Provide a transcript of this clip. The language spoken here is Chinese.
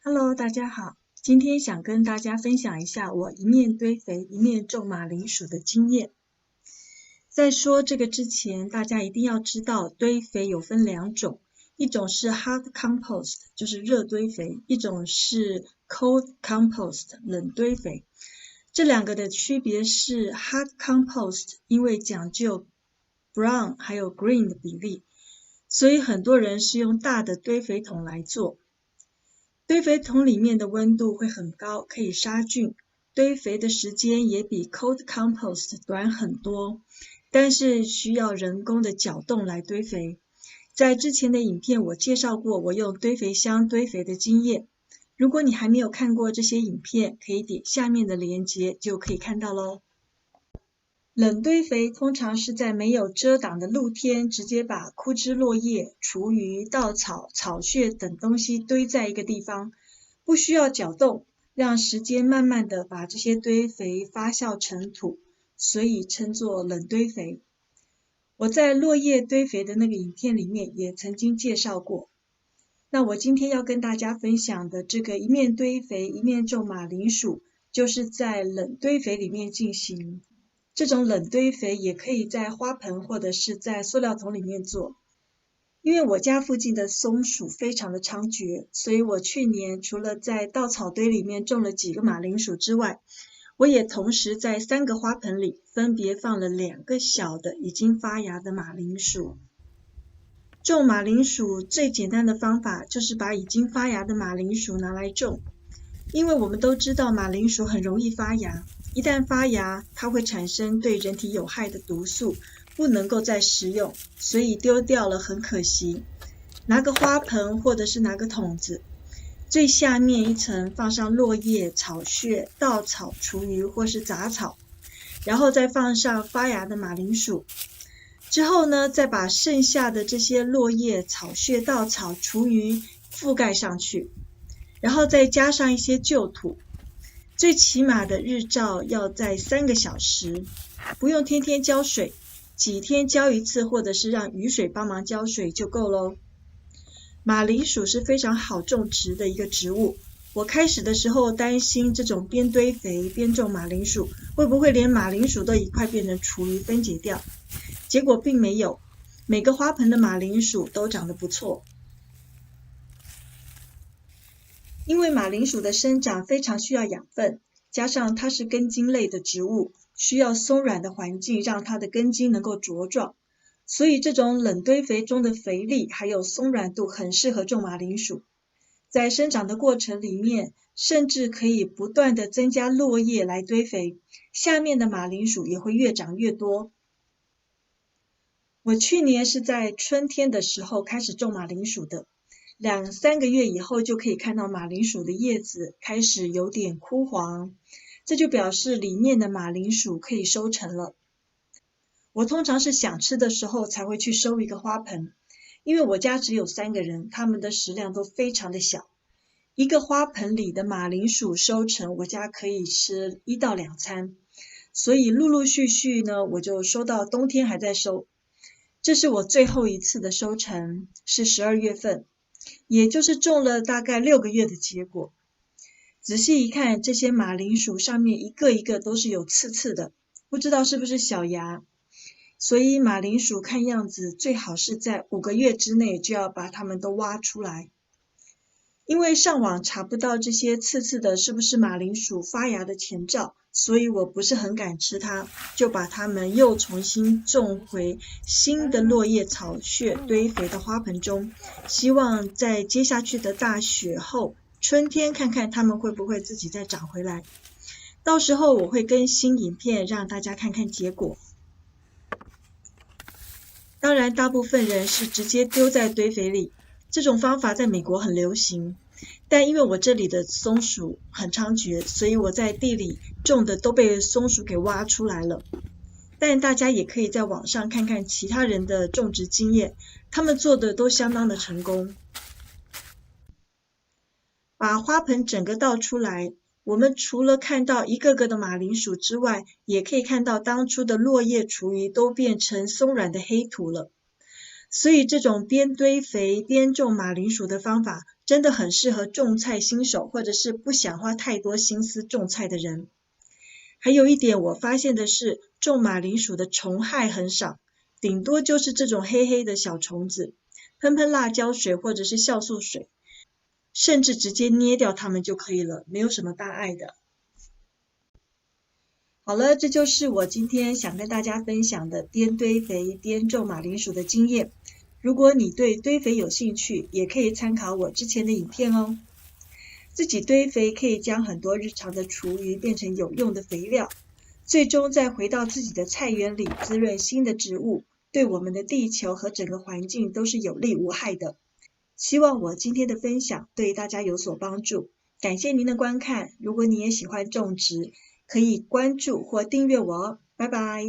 Hello，大家好，今天想跟大家分享一下我一面堆肥一面种马铃薯的经验。在说这个之前，大家一定要知道堆肥有分两种，一种是 hot compost， 就是热堆肥，一种是 cold compost， 冷堆肥。这两个的区别是 hot compost 因为讲究 brown 还有 green 的比例，所以很多人是用大的堆肥桶来做。堆肥桶里面的温度会很高，可以杀菌，堆肥的时间也比 cold compost 短很多，但是需要人工的搅动来堆肥。在之前的影片我介绍过我用堆肥箱堆肥的经验，如果你还没有看过这些影片，可以点下面的链接就可以看到咯。冷堆肥通常是在没有遮挡的露天，直接把枯枝落叶、厨余、稻草、草屑等东西堆在一个地方，不需要搅动，让时间慢慢的把这些堆肥发酵成土，所以称作冷堆肥。我在落叶堆肥的那个影片里面也曾经介绍过。那我今天要跟大家分享的这个一面堆肥一面种马铃薯，就是在冷堆肥里面进行。这种冷堆肥也可以在花盆或者是在塑料桶里面做。因为我家附近的松鼠非常的猖獗，所以我去年除了在稻草堆里面种了几个马铃薯之外，我也同时在3个花盆里分别放了2个小的已经发芽的马铃薯。种马铃薯最简单的方法就是把已经发芽的马铃薯拿来种，因为我们都知道马铃薯很容易发芽，一旦发芽，它会产生对人体有害的毒素，不能够再食用，所以丢掉了很可惜。拿个花盆或者是拿个桶子，最下面一层放上落叶、草屑、稻草、厨余或是杂草，然后再放上发芽的马铃薯。之后呢，再把剩下的这些落叶、草屑、稻草、厨余覆盖上去，然后再加上一些旧土。最起码的日照要在3个小时，不用天天浇水，几天浇一次，或者是让雨水帮忙浇水就够咯。马铃薯是非常好种植的一个植物，我开始的时候担心这种边堆肥边种马铃薯，会不会连马铃薯都一块变成厨余分解掉？结果并没有，每个花盆的马铃薯都长得不错。因为马铃薯的生长非常需要养分，加上它是根茎类的植物，需要松软的环境让它的根茎能够茁壮，所以这种冷堆肥中的肥力还有松软度很适合种马铃薯。在生长的过程里面，甚至可以不断的增加落叶来堆肥，下面的马铃薯也会越长越多。我去年是在春天的时候开始种马铃薯的，2-3个月以后就可以看到马铃薯的叶子开始有点枯黄，这就表示里面的马铃薯可以收成了。我通常是想吃的时候才会去收一个花盆，因为我家只有3个人，他们的食量都非常的小，一个花盆里的马铃薯收成，我家可以吃1到2餐，所以陆陆续续呢，我就收到冬天还在收。这是我最后一次的收成，是12月份，也就是种了大概6个月的结果。仔细一看，这些马铃薯上面一个一个都是有刺刺的，不知道是不是小芽。所以马铃薯看样子最好是在5个月之内就要把它们都挖出来。因为上网查不到这些刺刺的是不是马铃薯发芽的前兆，所以我不是很敢吃它，就把它们又重新种回新的落叶草屑堆肥的花盆中，希望在接下去的大雪后，春天看看它们会不会自己再长回来。到时候我会更新影片让大家看看结果。当然大部分人是直接丢在堆肥里，这种方法在美国很流行，但因为我这里的松鼠很猖獗，所以我在地里种的都被松鼠给挖出来了。但大家也可以在网上看看其他人的种植经验，他们做的都相当的成功。把花盆整个倒出来，我们除了看到一个个的马铃薯之外，也可以看到当初的落叶厨余都变成松软的黑土了。所以这种边堆肥边种马铃薯的方法真的很适合种菜新手或者是不想花太多心思种菜的人。还有一点我发现的是，种马铃薯的虫害很少，顶多就是这种黑黑的小虫子，喷喷辣椒水或者是酵素水，甚至直接捏掉它们就可以了，没有什么大碍的。好了，这就是我今天想跟大家分享的边堆肥边种马铃薯的经验。如果你对堆肥有兴趣，也可以参考我之前的影片哦。自己堆肥可以将很多日常的厨余变成有用的肥料，最终再回到自己的菜园里滋润新的植物，对我们的地球和整个环境都是有利无害的。希望我今天的分享对大家有所帮助，感谢您的观看。如果你也喜欢种植，可以关注或订阅我哦，拜拜。